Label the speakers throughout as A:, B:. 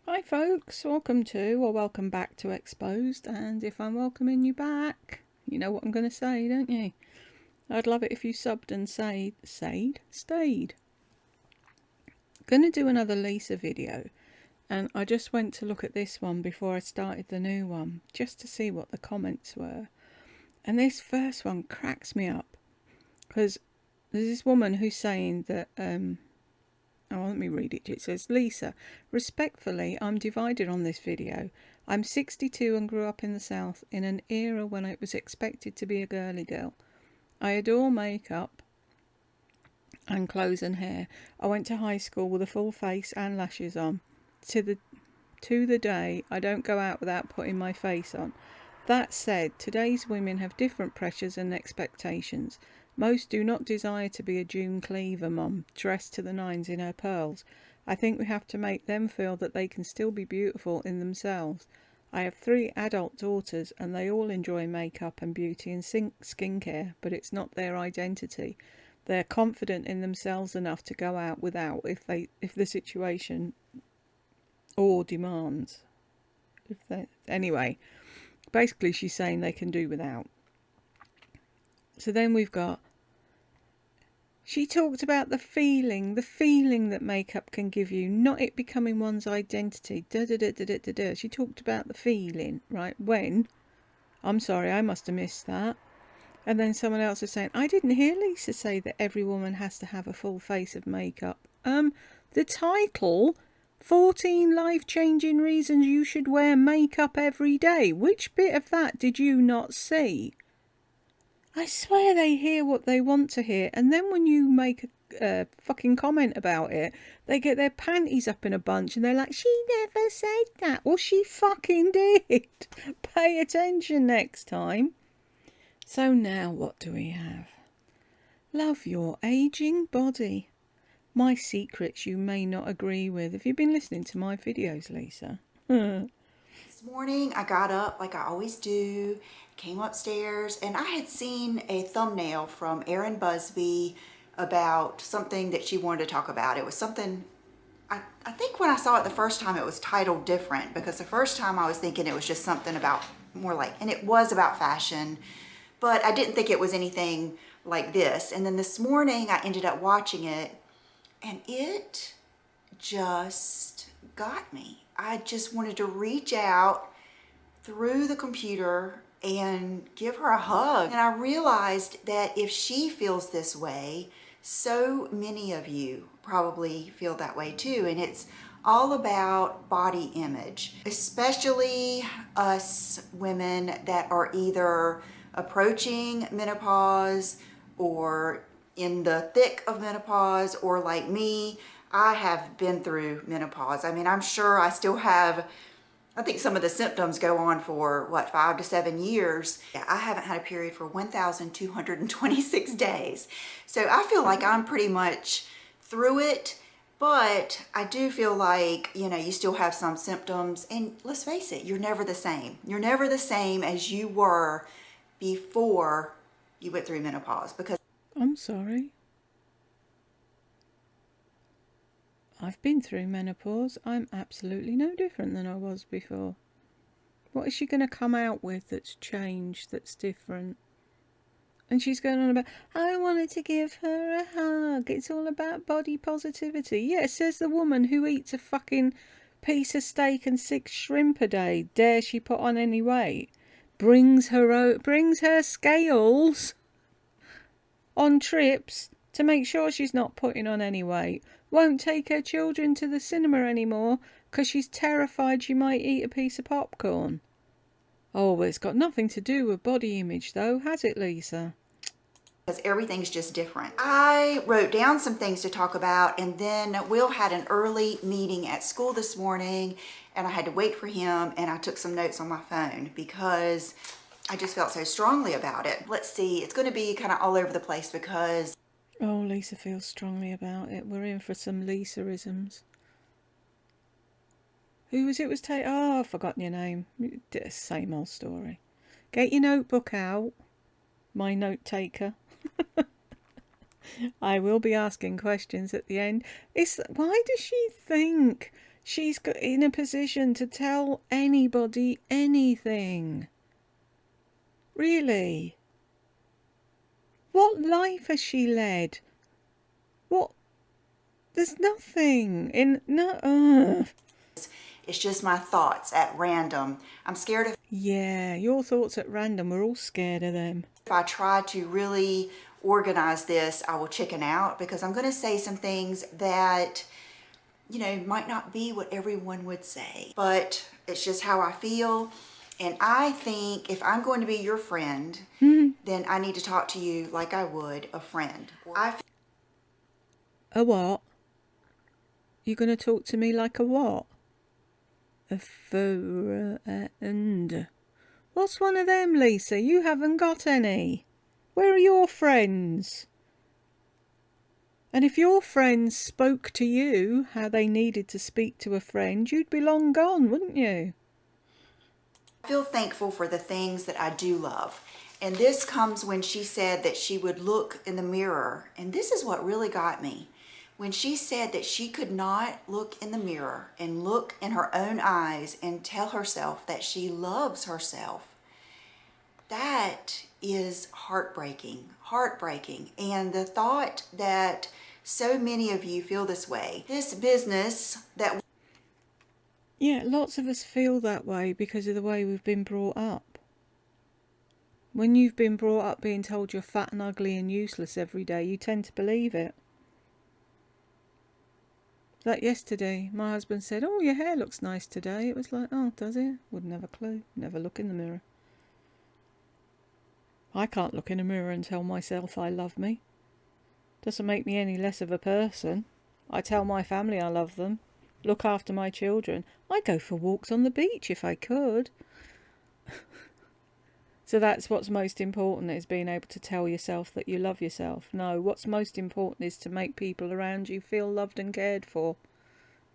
A: Hi folks, welcome to or welcome back to Exposed, and if I'm welcoming you back, you know what I'm going to say, don't you? I'd love it if you subbed and stayed. Gonna do another Lisa video, and I just went to look at this one before I started the new one, just to see what the comments were. And this first one cracks me up, because there's this woman who's saying that, let me read it. It says, Lisa, respectfully, I'm divided on this video. I'm 62 and grew up in the South in an era when it was expected to be a girly girl. I adore makeup and clothes and hair. I went to high school with a full face and lashes on. To the day, I don't go out without putting my face on. That said, today's women have different pressures and expectations. Most do not desire to be a June Cleaver mom, dressed to the nines in her pearls. I think we have to make them feel that they can still be beautiful in themselves. I have 3 adult daughters and they all enjoy makeup and beauty and skincare, but it's not their identity. They're confident in themselves enough to go out without if the situation or demands. Anyway, basically she's saying they can do without. So then we've got, she talked about the feeling that makeup can give you, not it becoming one's identity. She talked about the feeling, right? When? I'm sorry, I must have missed that. And then someone else is saying, I didn't hear Lisa say that every woman has to have a full face of makeup. The title, 14 life-changing reasons you should wear makeup every day. Which bit of that did you not see? I swear they hear what they want to hear, and then when you make a fucking comment about it, they get their panties up in a bunch and they're like, she never said that. Well, she fucking did. Pay attention next time. So now what do we have? Love your aging body. My secrets you may not agree with. Have you been listening to my videos, Lisa?
B: This morning I got up like I always do, came upstairs, and I had seen a thumbnail from Erin Busby about something that she wanted to talk about. It was something, I think when I saw it the first time it was titled different, because the first time I was thinking it was just something about more like, and it was about fashion, but I didn't think it was anything like this. And then this morning I ended up watching it and it just got me. I just wanted to reach out through the computer and give her a hug. And I realized that if she feels this way, so many of you probably feel that way too. And it's all about body image, especially us women that are either approaching menopause or in the thick of menopause, or like me, I have been through menopause. I mean, I'm sure I still have, I think some of the symptoms go on for what, 5 to 7 years. I haven't had a period for 1,226 days. So I feel like I'm pretty much through it, but I do feel like, you still have some symptoms, and let's face it, you're never the same. You're never the same as you were before you went through menopause, because
A: I'm sorry. I've been through menopause. I'm absolutely no different than I was before. What is she going to come out with that's changed, that's different? And she's going on about, I wanted to give her a hug. It's all about body positivity. Yeah, says the woman who eats a fucking piece of steak and 6 shrimp a day. Dare she put on any weight? Brings her scales on trips to make sure she's not putting on any weight. Won't take her children to the cinema anymore because she's terrified she might eat a piece of popcorn. Oh, it's got nothing to do with body image though, has it, Lisa?
B: everything's just different. I wrote down some things to talk about, and then Will had an early meeting at school this morning and I had to wait for him, and I took some notes on my phone because I just felt so strongly about it. Let's see, it's going to be kind of all over the place because
A: Oh, Lisa feels strongly about it. We're in for some Lisa-isms. Who was it was taking? Oh, I've forgotten your name. Same old story. Get your notebook out, my note taker. I will be asking questions at the end. Why does she think She's got in a position to tell anybody anything. Really? What life has she led? What? There's nothing in no.
B: It's just my thoughts at random. I'm scared
A: Yeah, your thoughts at random. We're all scared of them.
B: if I try to really organize this, I will chicken out because I'm going to say some things that, you know, might not be what everyone would say, but it's just how I feel. And I think if I'm going to be your friend, then I need to talk to you like I would a friend.
A: A what? You're going to talk to me like a what? A friend. What's one of them, Lisa? You haven't got any. Where are your friends? And if your friends spoke to you how they needed to speak to a friend, you'd be long gone, wouldn't you?
B: I feel thankful for the things that I do love. And this comes when she said that she would look in the mirror. And this is what really got me. When she said that she could not look in the mirror and look in her own eyes and tell herself that she loves herself. That is heartbreaking, heartbreaking. And the thought that so many of you feel this way, this business that...
A: Yeah, lots of us feel that way because of the way we've been brought up. When you've been brought up being told you're fat and ugly and useless every day, you tend to believe it. Like yesterday, my husband said, "Oh, your hair looks nice today." It was like, "Oh, does it?" Wouldn't have a clue. Never look in the mirror. I can't look in a mirror and tell myself I love me. Doesn't make me any less of a person. I tell my family I love them. Look after my children. I go for walks on the beach if I could. So that's what's most important, is being able to tell yourself that you love yourself. No, what's most important is to make people around you feel loved and cared for.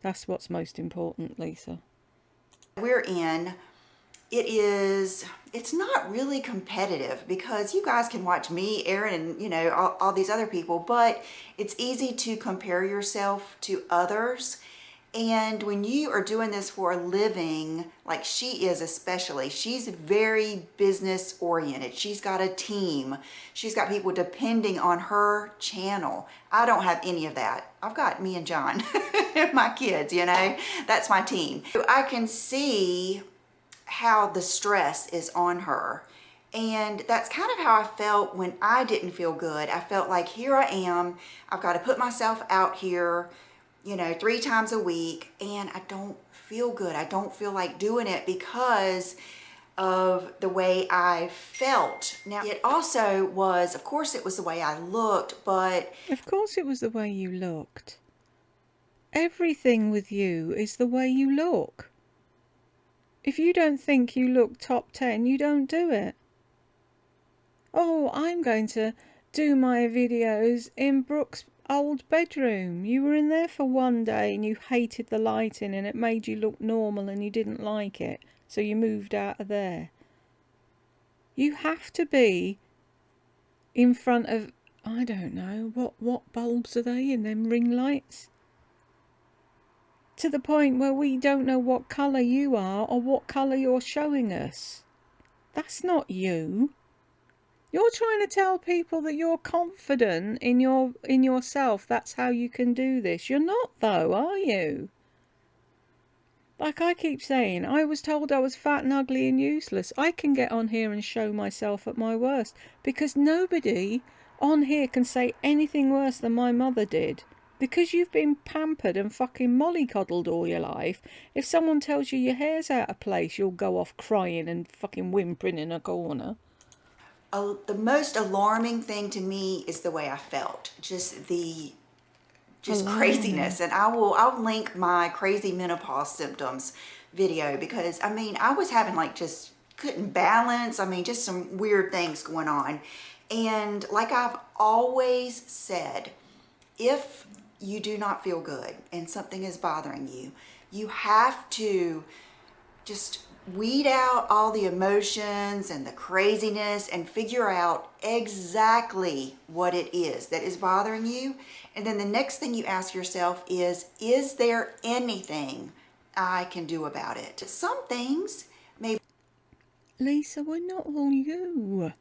A: That's what's most important, Lisa.
B: We're in, it's not really competitive because you guys can watch me, Erin, and, you know, all these other people, but it's easy to compare yourself to others. And when you are doing this for a living, like she is especially, she's very business oriented. She's got a team. She's got people depending on her channel. I don't have any of that. I've got me and John, my kids, you know, that's my team. So I can see how the stress is on her. And that's kind of how I felt when I didn't feel good. I felt like, here I am, I've got to put myself out here, you know, 3 times a week, and I don't feel good. I don't feel like doing it because of the way I felt. Now, it also was, of course, it was the way I looked, but...
A: Of course it was the way you looked. Everything with you is the way you look. If you don't think you look top 10, you don't do it. Oh, I'm going to do my videos in Brooke's old bedroom. You were in there for one day and you hated the lighting and it made you look normal and you didn't like it, so you moved out of there. You have to be in front of, I don't know, what bulbs are they in them ring lights? To the point where we don't know what colour you are or what colour you're showing us. That's not you. You're trying to tell people that you're confident in yourself. That's how you can do this. You're not, though, are you? Like I keep saying, I was told I was fat and ugly and useless. I can get on here and show myself at my worst because nobody on here can say anything worse than my mother did. Because you've been pampered and fucking mollycoddled all your life, if someone tells you your hair's out of place, you'll go off crying and fucking whimpering in a corner.
B: The most alarming thing to me is the way I felt. Just craziness. And I'll link my crazy menopause symptoms video because, I mean, I was having like just couldn't balance. I mean, just some weird things going on. And like I've always said, if you do not feel good and something is bothering you, you have to just weed out all the emotions and the craziness and figure out exactly what it is that is bothering you. And then the next thing you ask yourself is there anything I can do about it. Some things maybe.
A: Lisa, we're not all you.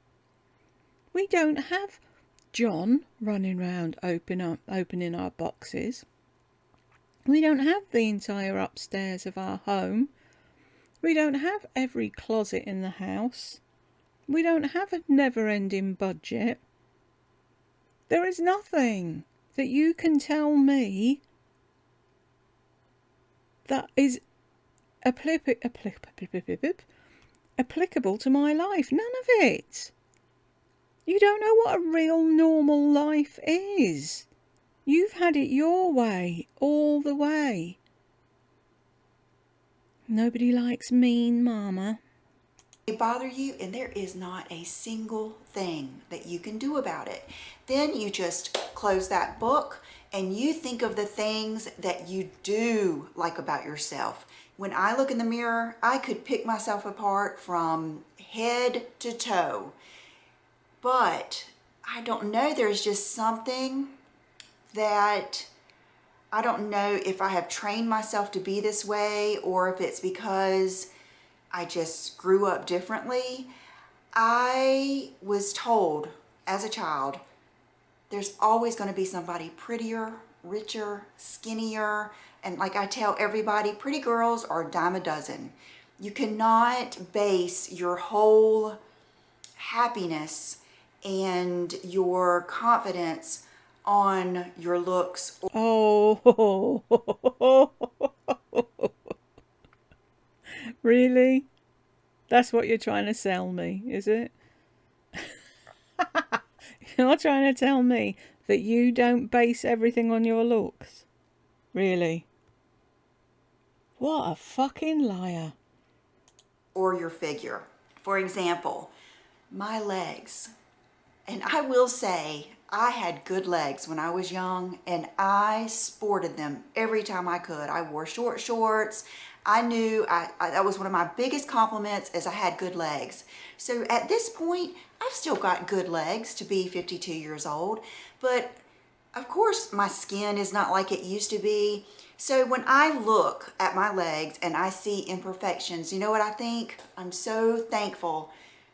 A: We don't have John running around opening our boxes. We don't have the entire upstairs of our home. We don't have every closet in the house. We don't have a never-ending budget. There is nothing that you can tell me that is applicable to my life. None of it. You don't know what a real normal life is. You've had it your way, all the way. Nobody likes mean mama.
B: Bother you, and there is not a single thing that you can do about it. Then you just close that book and you think of the things that you do like about yourself. When I look in the mirror, I could pick myself apart from head to toe. But I don't know, there's just something that I don't know if I have trained myself to be this way or if it's because I just grew up differently. I was told as a child, there's always going to be somebody prettier, richer, skinnier, and like I tell everybody, pretty girls are a dime a dozen. You cannot base your whole happiness and your confidence on your looks.
A: Oh, really? That's what you're trying to sell me, is it? You're trying to tell me that you don't base everything on your looks? Really? What a fucking liar.
B: Or your figure. For example, my legs. And I will say, I had good legs when I was young and I sported them every time I could. I wore short shorts. I knew that was one of my biggest compliments is I had good legs. So at this point, I've still got good legs to be 52 years old. But of course, my skin is not like it used to be. So when I look at my legs and I see imperfections, you know what I think? I'm so thankful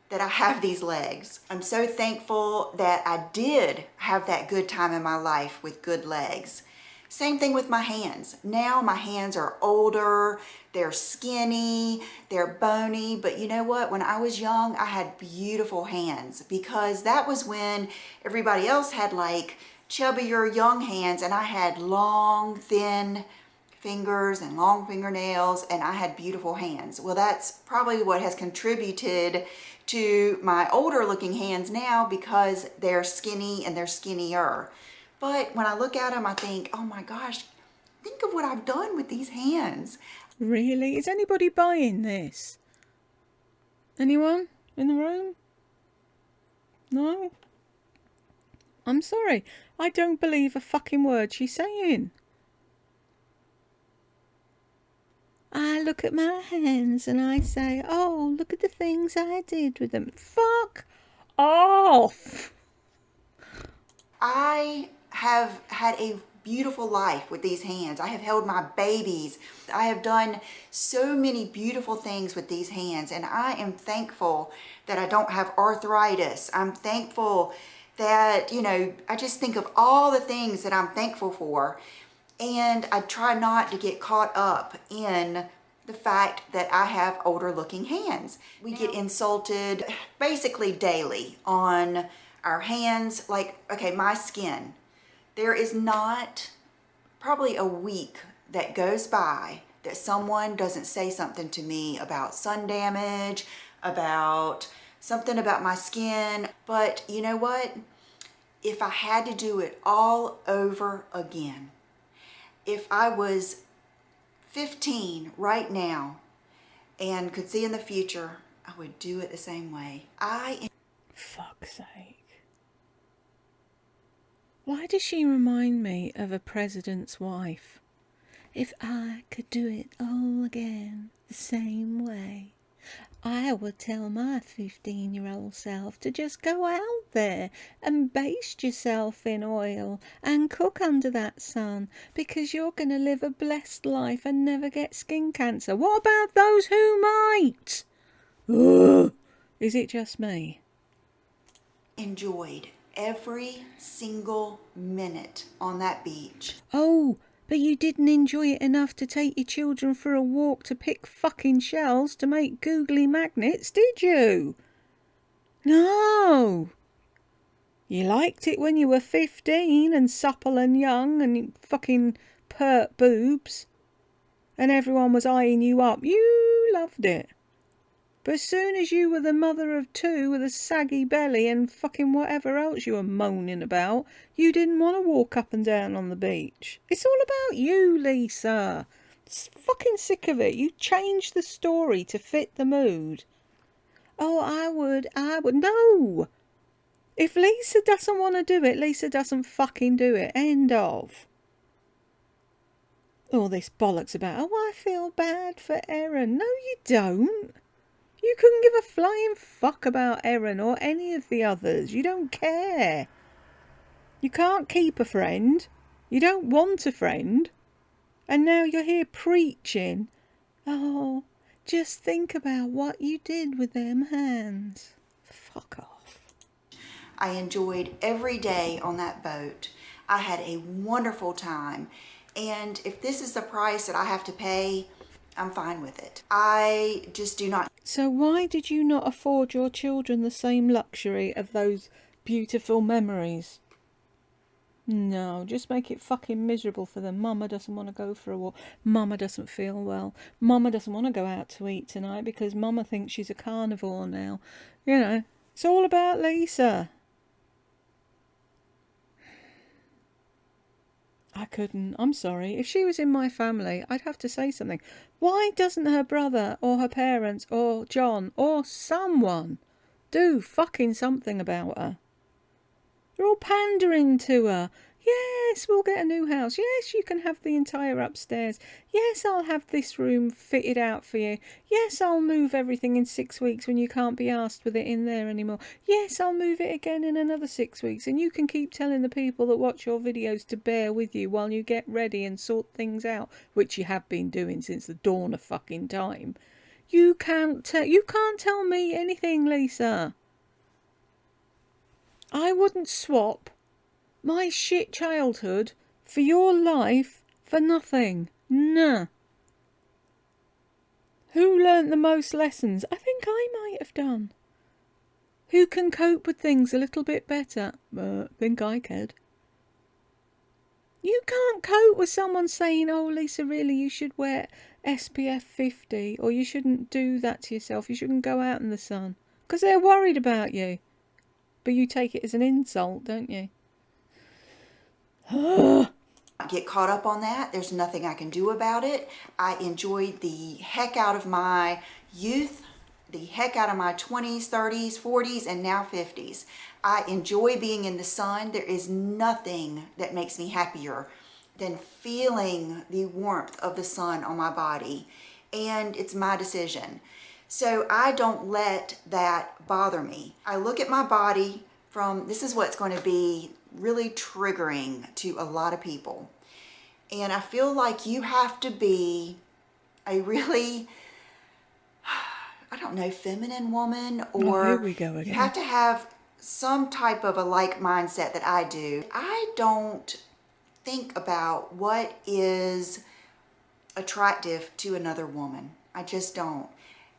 B: that I have these legs. I'm so thankful that I did have that good time in my life with good legs. Same thing with my hands. Now my hands are older, they're skinny, they're bony, but you know what? When I was young, I had beautiful hands because that was when everybody else had like chubbier young hands and I had long, thin fingers and long fingernails and I had beautiful hands. Well, that's probably what has contributed to my older looking hands now because they're skinny and they're skinnier. But when I look at them, I think, oh my gosh, think of what I've done with these hands.
A: Really? Is anybody buying this? Anyone in the room? No? I'm sorry. I don't believe a fucking word she's saying. I look at my hands and I say, oh, look at the things I did with them. Fuck off.
B: I have had a beautiful life with these hands. I have held my babies. I have done so many beautiful things with these hands, and I am thankful that I don't have arthritis. I'm thankful that, you know, I just think of all the things that I'm thankful for, and I try not to get caught up in the fact that I have older looking hands. We get insulted basically daily on our hands. Like, okay, my skin. There is not probably a week that goes by that someone doesn't say something to me about sun damage, about something about my skin. But you know what? If I had to do it all over again, if I was 15 right now and could see in the future, I would do it the same way.
A: Fuck's sake. Why does she remind me of a president's wife? If I could do it all again the same way, I would tell my 15-year-old self to just go out there and baste yourself in oil and cook under that sun, because you're going to live a blessed life and never get skin cancer. What about those who might? Ugh. Is it just me?
B: Enjoyed every single minute on that beach.
A: Oh, but you didn't enjoy it enough to take your children for a walk to pick fucking shells to make googly magnets, did you? No. You liked it when you were 15 and supple and young and fucking pert boobs, and everyone was eyeing you up. You loved it. But as soon as you were the mother of two with a saggy belly and fucking whatever else you were moaning about, you didn't want to walk up and down on the beach. It's all about you, Lisa. Fucking sick of it. You changed the story to fit the mood. Oh, I would. No! If Lisa doesn't want to do it, Lisa doesn't fucking do it. End of. All this bollocks about, oh, I feel bad for Erin. No, you don't. You couldn't give a flying fuck about Erin or any of the others. You don't care. You can't keep a friend. You don't want a friend. And now you're here preaching. Oh, just think about what you did with them hands. Fuck off.
B: I enjoyed every day on that boat. I had a wonderful time. And if this is the price that I have to pay, I'm fine with it. I just do not.
A: So why did you not afford your children the same luxury of those beautiful memories? No, just make it fucking miserable for them. Mama doesn't want to go for a walk. Mama doesn't feel well. Mama doesn't want to go out to eat tonight because Mama thinks she's a carnivore now. You know, it's all about Lisa. I couldn't. I'm sorry. If she was in my family, I'd have to say something. Why doesn't her brother or her parents or John or someone do fucking something about her? They're all pandering to her. Yes, we'll get a new house. Yes, you can have the entire upstairs. Yes, I'll have this room fitted out for you. Yes, I'll move everything in 6 weeks when you can't be asked with it in there anymore. Yes, I'll move it again in another 6 weeks. And you can keep telling the people that watch your videos to bear with you while you get ready and sort things out, which you have been doing since the dawn of fucking time. You can't tell me anything, Lisa. I wouldn't swap my shit childhood for your life for nothing. Nah. Who learnt the most lessons? I think I might have done. Who can cope with things a little bit better? Think I could. You can't cope with someone saying, oh, Lisa, really, you should wear SPF 50, or you shouldn't do that to yourself. You shouldn't go out in the sun. Because they're worried about you. But you take it as an insult, don't you?
B: Get caught up on that. There's nothing I can do about it. I enjoyed the heck out of my youth, the heck out of my 20s, 30s, 40s, and now 50s. I enjoy being in the sun. There is nothing that makes me happier than feeling the warmth of the sun on my body. And it's my decision. So I don't let that bother me. I look at my body from, this is what's going to be really triggering to a lot of people. And I feel like you have to be a really, I don't know, feminine woman, or
A: here we go again.
B: You have to have some type of a like mindset that I do. I don't think about what is attractive to another woman. I just don't.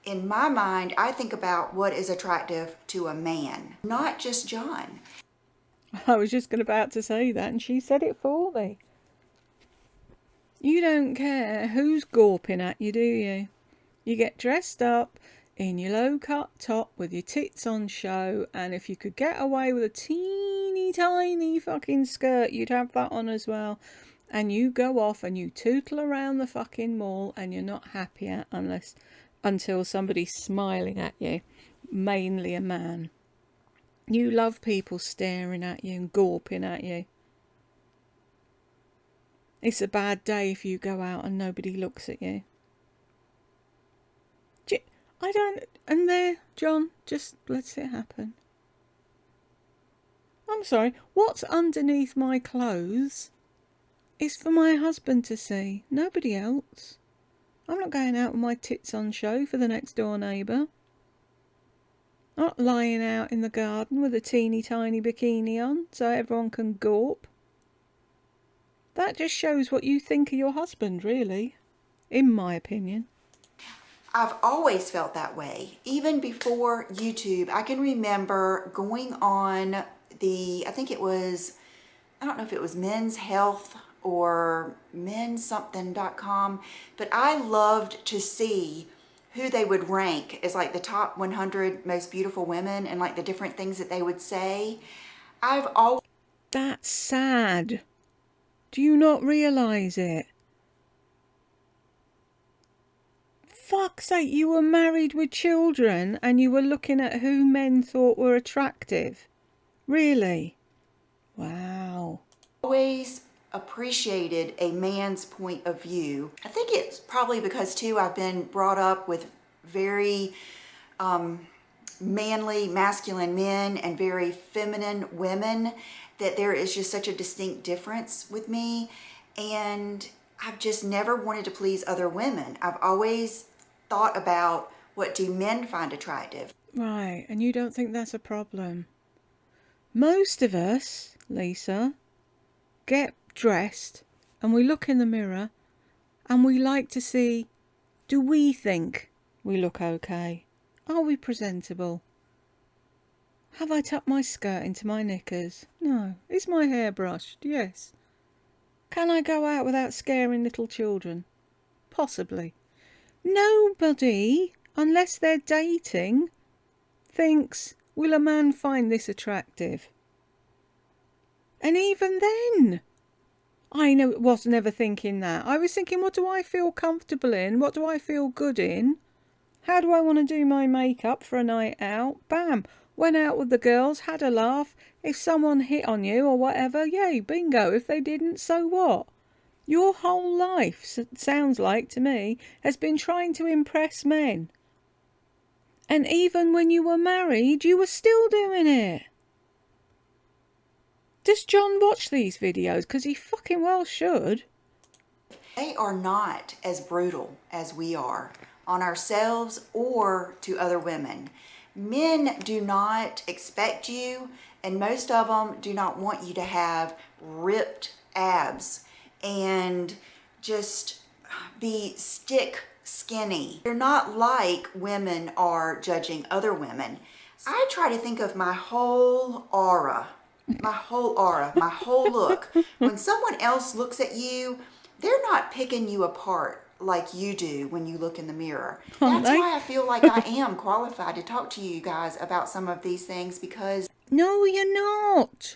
B: In my mind, I think about what is attractive to a man, not just John.
A: I was just about to say that, and she said it for me. You don't care who's gawping at you, do you? You get dressed up in your low-cut top with your tits on show, and if you could get away with a teeny tiny fucking skirt, you'd have that on as well. And you go off and you tootle around the fucking mall, and you're not happy until somebody's smiling at you, mainly a man. You love people staring at you and gawping at you. It's a bad day if you go out and nobody looks at you. I don't... And there, John, just let's it happen. I'm sorry, what's underneath my clothes is for my husband to see, nobody else. I'm not going out with my tits on show for the next door neighbour. I'm not lying out in the garden with a teeny tiny bikini on so everyone can gawp. That just shows what you think of your husband, really, in my opinion.
B: I've always felt that way. Even before YouTube, I can remember going on I think it was, I don't know if it was Men's Health or mensomething.com, but I loved to see who they would rank as like the top 100 most beautiful women and like the different things that they would say. I've always...
A: That's sad. Do you not realise it? Fuck's sake, you were married with children and you were looking at who men thought were attractive. Really? Wow.
B: Always appreciated a man's point of view. I think it's probably because too I've been brought up with very manly, masculine men and very feminine women, that there is just such a distinct difference with me. And I've just never wanted to please other women. I've always thought about, what do men find attractive?
A: Right, and you don't think that's a problem? Most of us, Lisa, get dressed and we look in the mirror and we like to see, do we think we look okay? Are we presentable? Have I tucked my skirt into my knickers? No. Is my hair brushed? Yes. Can I go out without scaring little children? Possibly. Nobody, unless they're dating, thinks, will a man find this attractive? And even then, I was never thinking that. I was thinking, what do I feel comfortable in? What do I feel good in? How do I want to do my makeup for a night out? Bam. Went out with the girls, had a laugh. If someone hit on you or whatever, yay, bingo. If they didn't, so what? Your whole life, sounds like to me, has been trying to impress men. And even when you were married, you were still doing it. Does John watch these videos? Because he fucking well should.
B: They are not as brutal as we are on ourselves or to other women. Men do not expect you, and most of them do not want you to have ripped abs and just be stick skinny. They're not like women are judging other women. I try to think of my whole aura, my whole look. When someone else looks at you, they're not picking you apart like you do when you look in the mirror. That's why I feel like I am qualified to talk to you guys about some of these things, because...
A: No, you're not.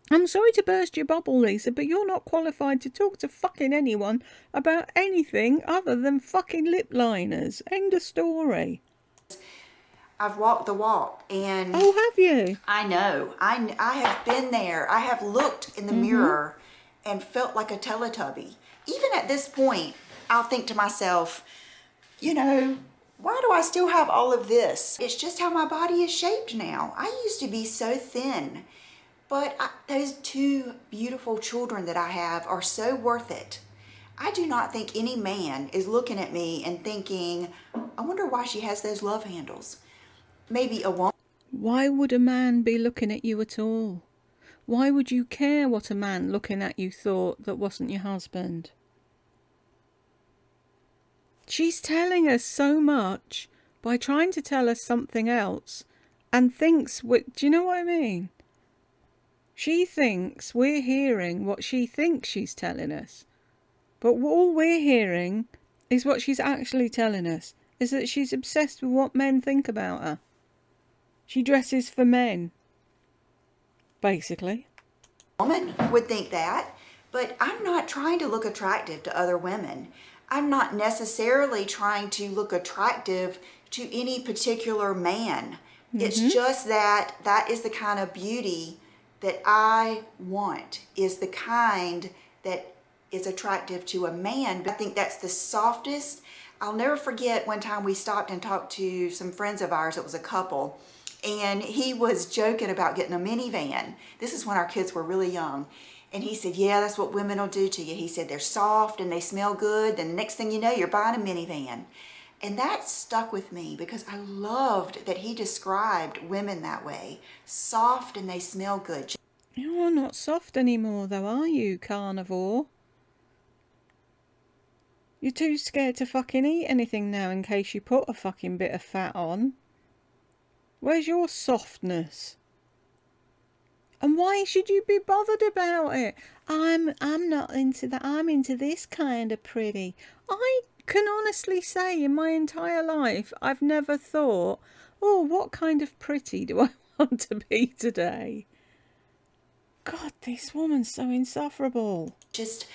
A: I'm sorry to burst your bubble, Lisa, but you're not qualified to talk to fucking anyone about anything other than fucking lip liners. End of story.
B: I've walked the walk, and...
A: Oh, have you?
B: I know. I have been there. I have looked in the mirror and felt like a Teletubby. Even at this point, I'll think to myself, you know, why do I still have all of this? It's just how my body is shaped now. I used to be so thin, but those two beautiful children that I have are so worth it. I do not think any man is looking at me and thinking, I wonder why she has those love handles. Maybe a woman.
A: Why would a man be looking at you at all? Why would you care what a man looking at you thought that wasn't your husband? She's telling us so much by trying to tell us something else and thinks, do you know what I mean? She thinks we're hearing what she thinks she's telling us. But all we're hearing is what she's actually telling us, is that she's obsessed with what men think about her. She dresses for men, basically.
B: Woman would think that, but I'm not trying to look attractive to other women. I'm not necessarily trying to look attractive to any particular man. It's just that is the kind of beauty that I want, is the kind that is attractive to a man. But I think that's the softest. I'll never forget one time we stopped and talked to some friends of ours. It was a couple, and he was joking about getting a minivan. This is when our kids were really young. And he said, yeah, that's what women will do to you. He said, they're soft and they smell good. Then the next thing you know, you're buying a minivan. And that stuck with me because I loved that he described women that way. Soft and they smell good.
A: You're not soft anymore, though, are you, carnivore? You're too scared to fucking eat anything now in case you put a fucking bit of fat on. Where's your softness? And why should you be bothered about it? I'm not into that. I'm into this kind of pretty. I can honestly say in my entire life, I've never thought, oh, what kind of pretty do I want to be today? God, this woman's so insufferable.
B: Just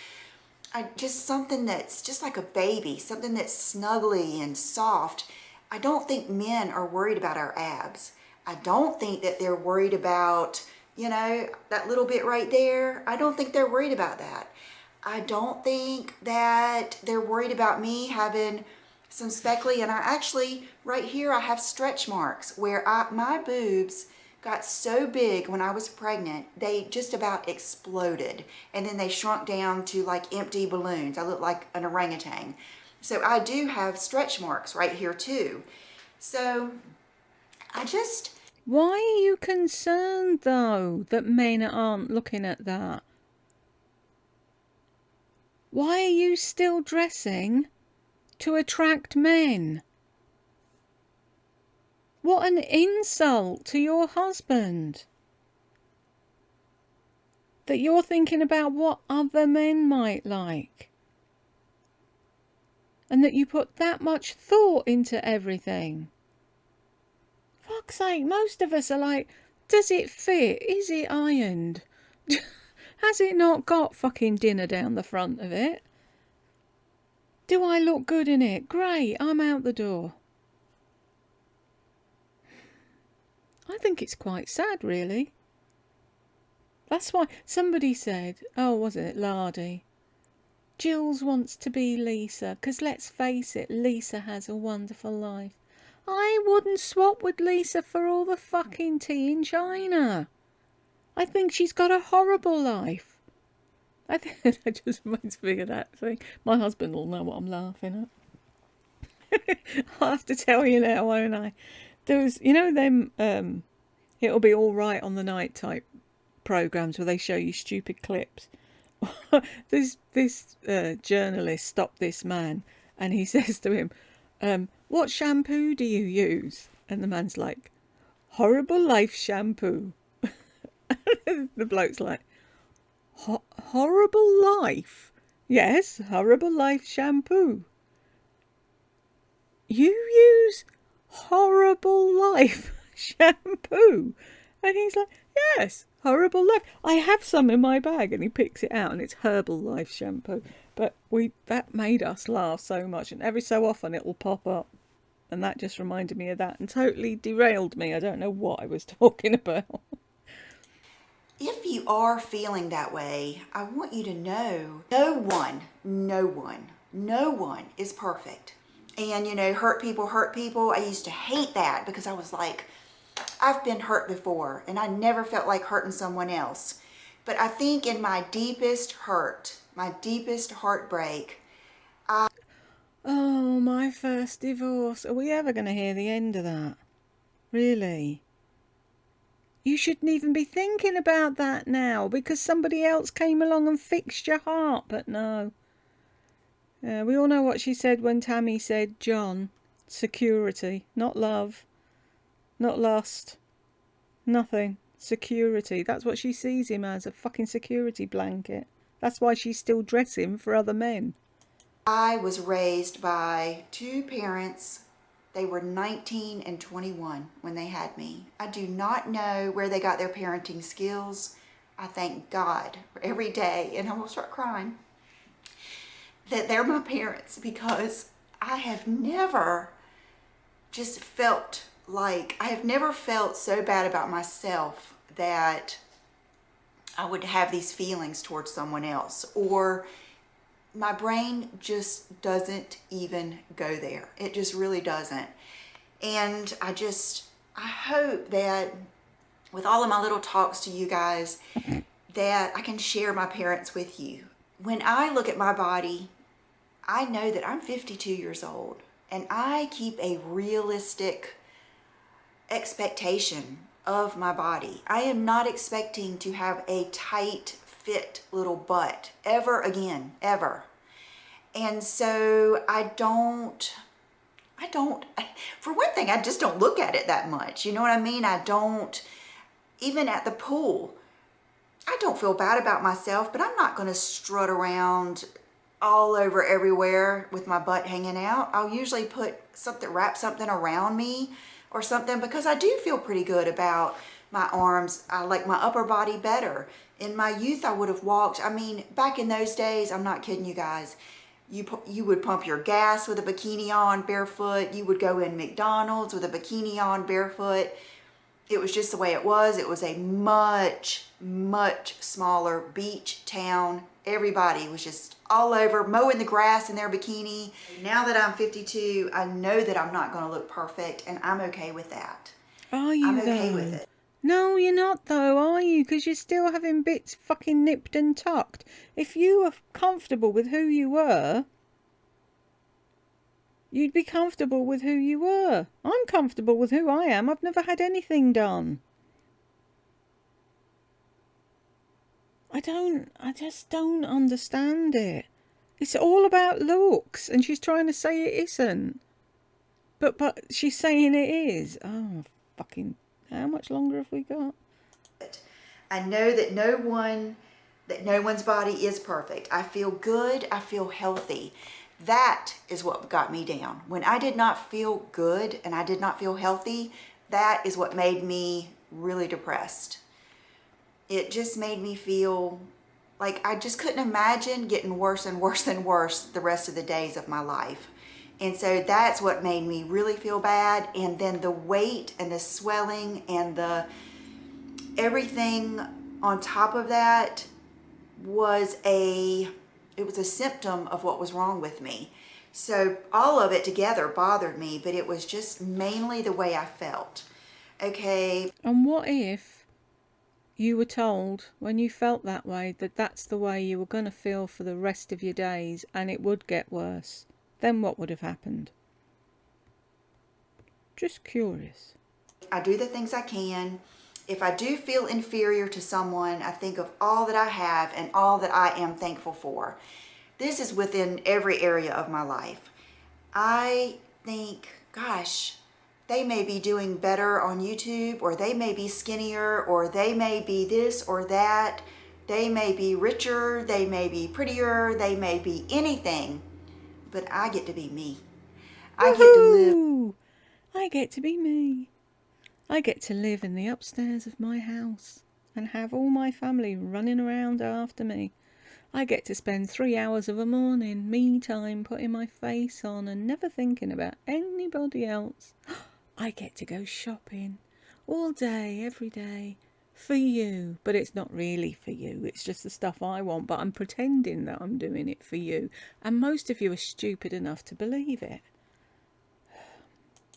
B: something that's just like a baby, something that's snuggly and soft. I don't think men are worried about our abs. I don't think that they're worried about, that little bit right there. I don't think they're worried about that. I don't think that they're worried about me having some speckly, and I actually, right here, I have stretch marks where my boobs got so big when I was pregnant, they just about exploded. And then they shrunk down to like empty balloons. I look like an orangutan. So I do have stretch marks right here too. So
A: Why are you concerned, though, that men aren't looking at that? Why are you still dressing to attract men? What an insult to your husband. That you're thinking about what other men might like. And that you put that much thought into everything. Fuck's sake, most of us are like, does it fit? Is it ironed? Has it not got fucking dinner down the front of it? Do I look good in it? Great, I'm out the door. I think it's quite sad, really. That's why somebody said, oh, was it Lardy? Jules wants to be Lisa, because let's face it, Lisa has a wonderful life. I wouldn't swap with Lisa for all the fucking tea in China. I think she's got a horrible life. I think that just reminds me of that thing. My husband will know what I'm laughing at. I'll have to tell you now, won't I? There was, them, It'll Be All Right on the Night type programs where they show you stupid clips. This journalist stopped this man and he says to him, what shampoo do you use? And the man's like, Horrible Life shampoo. The bloke's like, Horrible Life? Yes, Horrible Life shampoo. You use Horrible Life shampoo? And he's like, yes, Horrible Life. I have some in my bag. And he picks it out and it's Herbal Life shampoo. But that made us laugh so much. And every so often it will pop up. And that just reminded me of that and totally derailed me. I don't know what I was talking about.
B: If you are feeling that way, I want you to know no one is perfect. And hurt people. I used to hate that because I was like, I've been hurt before and I never felt like hurting someone else. But I think in my deepest hurt, my deepest heartbreak,
A: Oh, my first divorce. Are we ever going to hear the end of that? Really? You shouldn't even be thinking about that now because somebody else came along and fixed your heart. But no. We all know what she said when Tammy said, John, security, not love, not lust, nothing. Security. That's what she sees him as, a fucking security blanket. That's why she's still dressing for other men.
B: I was raised by two parents. They were 19 and 21 when they had me. I do not know where they got their parenting skills. I thank God every day, and I will start crying, that they're my parents, because I have never felt so bad about myself that I would have these feelings towards someone else, or my brain just doesn't even go there. It just really doesn't. And I hope that with all of my little talks to you guys, that I can share my parents with you. When I look at my body, I know that I'm 52 years old, and I keep a realistic expectation of my body. I am not expecting to have a tight fit little butt ever again, ever. And so for one thing, I just don't look at it that much. You know what I mean? I don't, even at the pool, I don't feel bad about myself, but I'm not going to strut around all over everywhere with my butt hanging out. I'll usually wrap something around me or something, because I do feel pretty good about my arms. I like my upper body better. In my youth, I would have walked. I mean, back in those days, I'm not kidding you guys. You would pump your gas with a bikini on, barefoot. You would go in McDonald's with a bikini on, barefoot. It was just the way it was. It was a much, much smaller beach town. Everybody was just all over mowing the grass in their bikini. Now that I'm 52, I know that I'm not going to look perfect, and I'm okay with that.
A: Are you,
B: I'm okay
A: though?
B: with it.
A: No, you're not, though, are you? Because you're still having bits fucking nipped and tucked. If you were comfortable with who you were, you'd be comfortable with who you were. I'm comfortable with who I am. I've never had anything done. I just don't understand it. It's all about looks, and she's trying to say it isn't. But she's saying it is. Oh, fucking, how much longer have we got?
B: I know that no one's body is perfect. I feel good. I feel healthy. That is what got me down. When I did not feel good and I did not feel healthy, that is what made me really depressed. It just made me feel like I just couldn't imagine getting worse and worse and worse the rest of the days of my life. And so that's what made me really feel bad. And then the weight and the swelling and the everything on top of that was a symptom of what was wrong with me. So all of it together bothered me, but it was just mainly the way I felt. Okay.
A: And what if you were told when you felt that way that that's the way you were going to feel for the rest of your days, and it would get worse? Then what would have happened? Just curious.
B: I do the things I can. If I do feel inferior to someone, I think of all that I have and all that I am thankful for. This is within every area of my life. I think, gosh, they may be doing better on YouTube, or they may be skinnier, or they may be this or that. They may be richer, they may be prettier, they may be anything. But I get to be me. I get to live.
A: I get to be me. I get to live in the upstairs of my house and have all my family running around after me. I get to spend 3 hours of a morning, me time, putting my face on and never thinking about anybody else. I get to go shopping all day, every day, for you. But it's not really for you. It's just the stuff I want, but I'm pretending that I'm doing it for you. And most of you are stupid enough to believe it.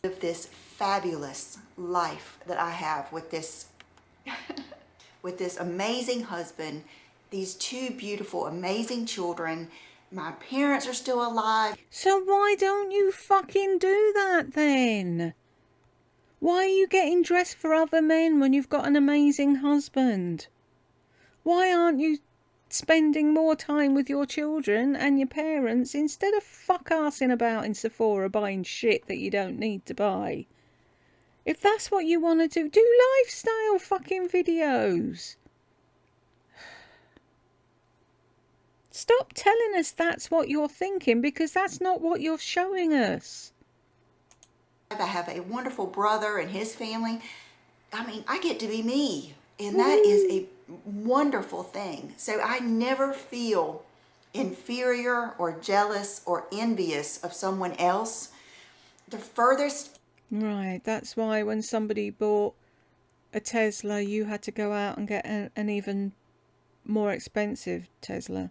B: Of this fabulous life that I have with this with this amazing husband, these two beautiful, amazing children. My parents are still alive.
A: So why don't you fucking do that then? Why are you getting dressed for other men when you've got an amazing husband? Why aren't you spending more time with your children and your parents instead of fuck-arsing about in Sephora buying shit that you don't need to buy? If that's what you want to do lifestyle fucking videos. Stop telling us that's what you're thinking, because that's not what you're showing us.
B: I have a wonderful brother and his family. I mean, I get to be me, and that is a wonderful thing. So I never feel inferior or jealous or envious of someone else. The furthest...
A: Right, that's why when somebody bought a Tesla, you had to go out and get an even more expensive Tesla.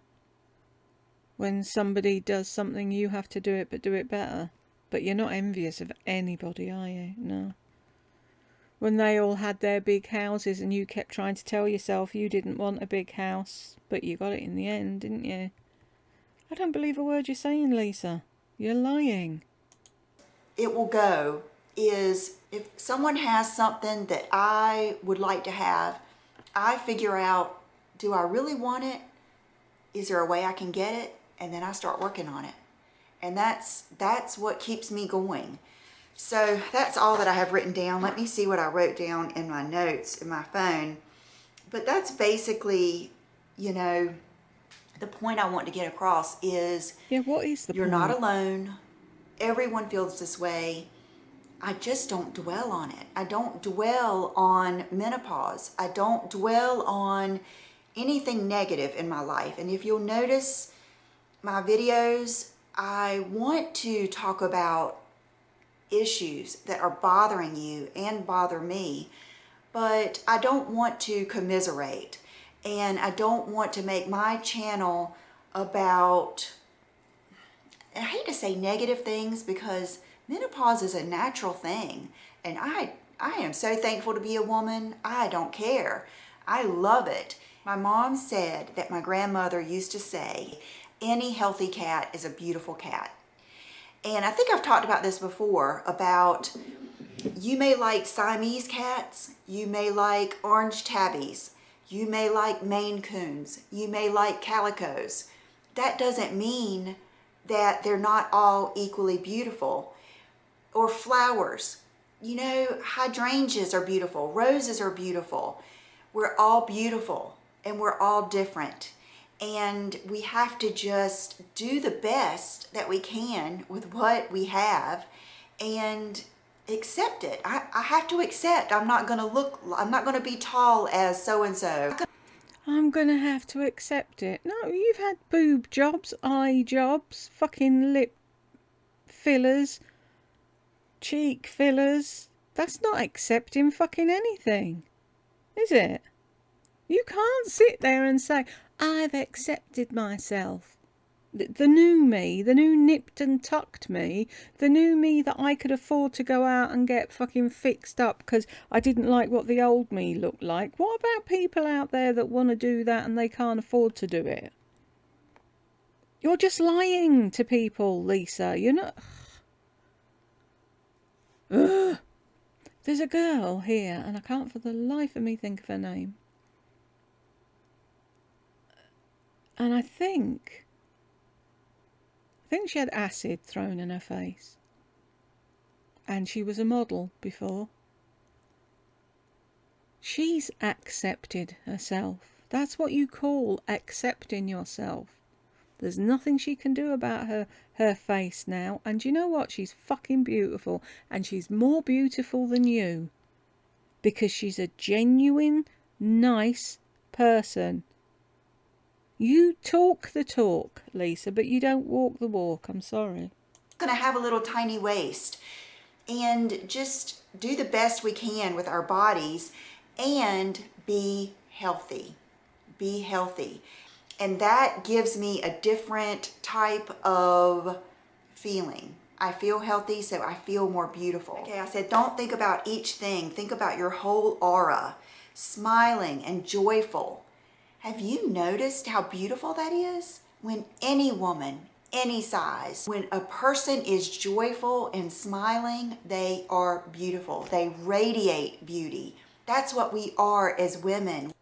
A: When somebody does something, you have to do it, but do it better. But you're not envious of anybody, are you? No. When they all had their big houses and you kept trying to tell yourself you didn't want a big house, but you got it in the end, didn't you? I don't believe a word you're saying, Lisa. You're lying.
B: It will go is if someone has something that I would like to have, I figure out, do I really want it? Is there a way I can get it? And then I start working on it. And that's what keeps me going. So that's all that I have written down. Let me see what I wrote down in my notes in my phone. But that's basically, you know, the point I want to get across is,
A: Yeah, what is the
B: you're
A: point?
B: not alone. Everyone feels this way. I just don't dwell on it. I don't dwell on menopause. I don't dwell on anything negative in my life. And if you'll notice my videos, I want to talk about issues that are bothering you and bother me, but I don't want to commiserate, and I don't want to make my channel about, I hate to say negative things, because menopause is a natural thing, and I am so thankful to be a woman. I don't care. I love it. My mom said that my grandmother used to say, any healthy cat is a beautiful cat. And I think I've talked about this before, about you may like Siamese cats, you may like orange tabbies, you may like Maine Coons, you may like calicos. That doesn't mean that they're not all equally beautiful. Or flowers. You know, hydrangeas are beautiful, roses are beautiful. We're all beautiful and we're all different. And we have to just do the best that we can with what we have and accept it. I have to accept I'm not going to be tall as so-and-so.
A: I'm gonna have to accept it. No, you've had boob jobs, eye jobs, fucking lip fillers, cheek fillers. That's not accepting fucking anything, is it? You can't sit there and say, I've accepted myself. The new me, the new nipped and tucked me, the new me that I could afford to go out and get fucking fixed up because I didn't like what the old me looked like. What about people out there that want to do that and they can't afford to do it? You're just lying to people, Lisa. You're not... Ugh. There's a girl here, and I can't for the life of me think of her name. And I think she had acid thrown in her face. And she was a model before. She's accepted herself. That's what you call accepting yourself. There's nothing she can do about her face now. And you know what? She's fucking beautiful. And she's more beautiful than you. Because she's a genuine, nice person. You talk the talk, Lisa, but you don't walk the walk. I'm sorry.
B: Going to have a little tiny waist, and just do the best we can with our bodies and be healthy. Be healthy. And that gives me a different type of feeling. I feel healthy, so I feel more beautiful. Okay, I said don't think about each thing. Think about your whole aura. Smiling and joyful. Have you noticed how beautiful that is? When any woman, any size, when a person is joyful and smiling, they are beautiful. They radiate beauty. That's what we are as women.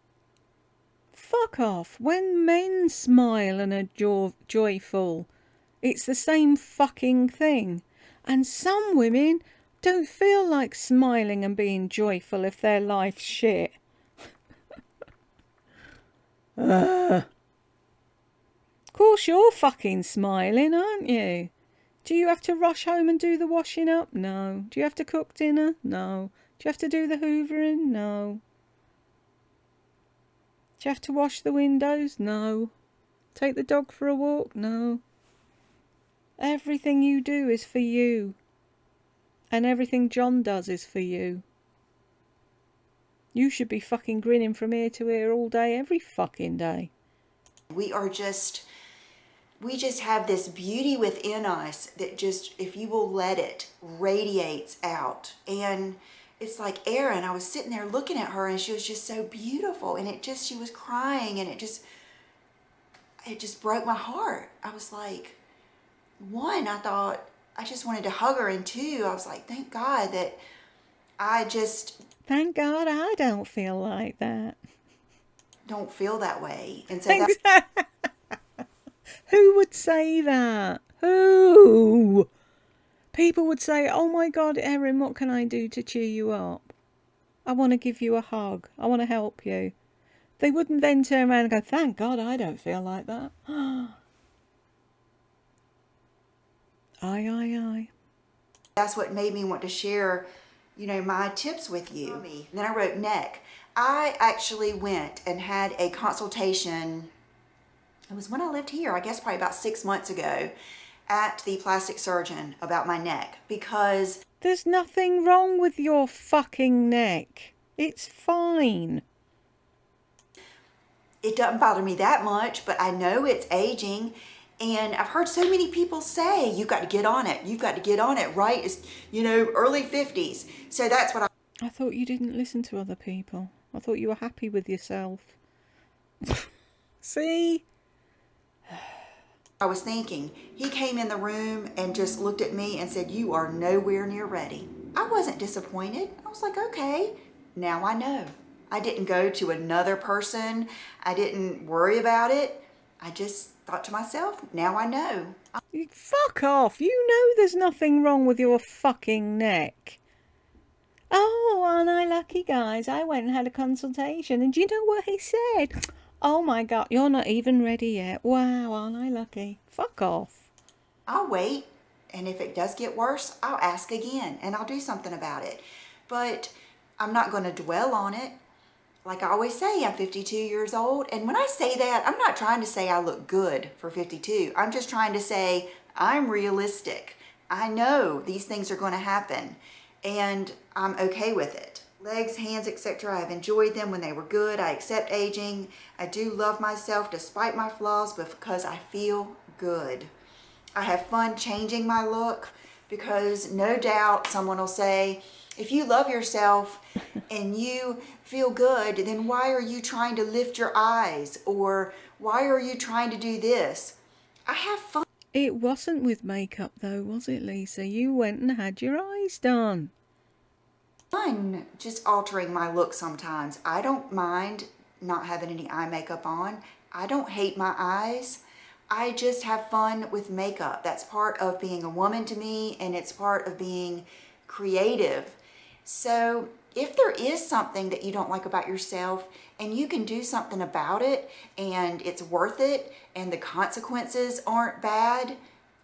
A: Fuck off. When men smile and are joyful, it's the same fucking thing. And some women don't feel like smiling and being joyful if their life's shit. Of course you're fucking smiling, aren't you? Do you have to rush home and do the washing up? No. Do you have to cook dinner? No. Do you have to do the hoovering? No. Do you have to wash the windows? No. Take the dog for a walk? No. Everything you do is for you. And everything John does is for you. You should be fucking grinning from ear to ear all day, every fucking day.
B: We're we just have this beauty within us that just, if you will let it, radiates out. And it's like Erin, I was sitting there looking at her and she was just so beautiful, and she was crying, and it just broke my heart. I was like, one, I thought I just wanted to hug her, and two, I was like, thank God that
A: Thank God I don't feel like that.
B: don't feel that way. And so
A: Thanks. Who would say that? Who? People would say, oh my God, Erin, what can I do to cheer you up? I want to give you a hug. I want to help you. They wouldn't then turn around and go, thank God I don't feel like that. Aye.
B: that's what made me want to share, my tips with you. And then I wrote neck. I actually went and had a consultation. It was when I lived here, I guess probably about 6 months ago, at the plastic surgeon about my neck, because
A: there's nothing wrong with your fucking neck. It's fine.
B: It doesn't bother me that much, but I know it's aging. And I've heard so many people say, you've got to get on it. You've got to get on it, right? It's, early 50s. So that's what
A: I thought you didn't listen to other people. I thought you were happy with yourself. See?
B: I was thinking. He came in the room and just looked at me and said, you are nowhere near ready. I wasn't disappointed. I was like, okay, now I know. I didn't go to another person. I didn't worry about it. I just thought to myself, now I know.
A: Fuck off. You know there's nothing wrong with your fucking neck. Oh, aren't I lucky, guys? I went and had a consultation, and do you know what he said? Oh my God, you're not even ready yet. Wow, aren't I lucky? Fuck off.
B: I'll wait, and if it does get worse, I'll ask again, and I'll do something about it. But I'm not going to dwell on it. Like I always say, I'm 52 years old, and when I say that, I'm not trying to say I look good for 52. I'm just trying to say I'm realistic. I know these things are going to happen, and I'm okay with it. Legs, hands, etc. I've enjoyed them when they were good. I accept aging. I do love myself despite my flaws, but because I feel good. I have fun changing my look, because no doubt someone will say, if you love yourself and you feel good, then why are you trying to lift your eyes? Or why are you trying to do this? I have fun.
A: It wasn't with makeup though, was it, Lisa? You went and had your eyes done.
B: Fun just altering my look sometimes. I don't mind not having any eye makeup on. I don't hate my eyes. I just have fun with makeup. That's part of being a woman to me, and it's part of being creative. So if there is something that you don't like about yourself and you can do something about it and it's worth it and the consequences aren't bad,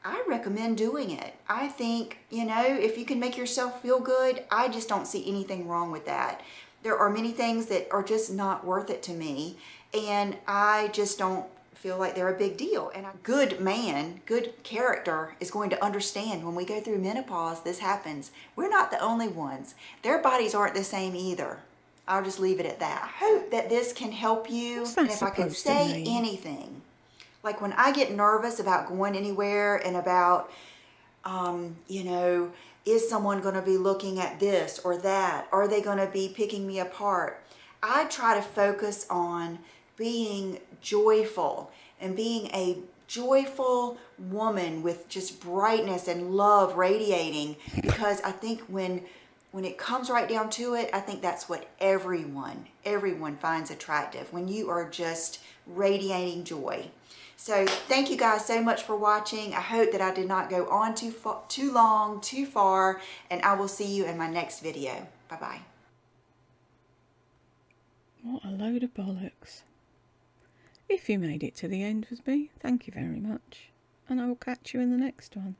B: I recommend doing it. I think, if you can make yourself feel good, I just don't see anything wrong with that. There are many things that are just not worth it to me, and I just don't feel like they're a big deal. And a good man, good character, is going to understand when we go through menopause, this happens. We're not the only ones. Their bodies aren't the same either. I'll just leave it at that. I hope that this can help you. And if I could say anything, like when I get nervous about going anywhere and about, is someone going to be looking at this or that? Are they going to be picking me apart? I try to focus on being joyful and being a joyful woman with just brightness and love radiating, because I think when it comes right down to it, I think that's what everyone finds attractive, when you are just radiating joy. So thank you guys so much for watching. I hope that I did not go on too long, too far, and I will see you in my next video. Bye-bye.
A: What a load of bollocks. If you made it to the end with me, thank you very much, and I will catch you in the next one.